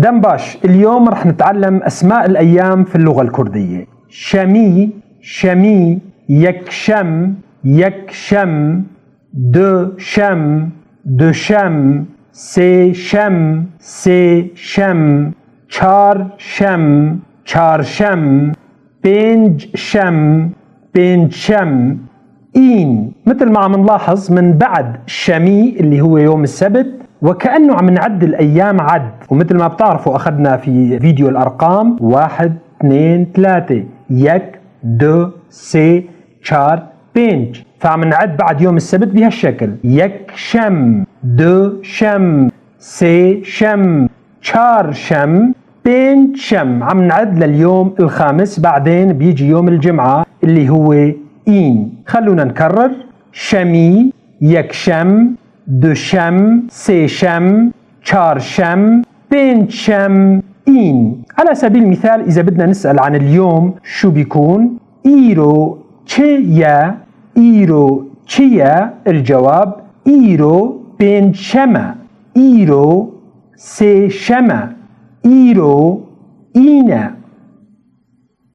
دنباش، اليوم رح نتعلم أسماء الأيام في اللغة الكردية. شمي، شمي، يكشم، يكشم، دشم، دشم، سيشم، سيشم، چارشم، چارشم، بنجشم، بنجشم. إين، مثل ما عم نلاحظ من بعد شمي اللي هو يوم السبت، وكأنه عم نعد الأيام عد، ومثل ما بتعرفوا أخذنا في فيديو الأرقام 1 2 3 يك دو سي چار بنج، فعم نعد بعد يوم السبت بهالشكل: يك شم، دو شم، سي شم، چار شم، بنج شم. عم نعد لليوم الخامس، بعدين بيجي يوم الجمعة اللي هو إين. خلونا نكرر: شمي، يكشم، دشم، سيشم، چارشم، بنجشم، إين. على سبيل المثال إذا بدنا نسأل عن اليوم شو بيكون؟ إيرو چيا، إيرو چيا؟ الجواب إيرو بنجشمة، إيرو سيشمة، إيرو إينا.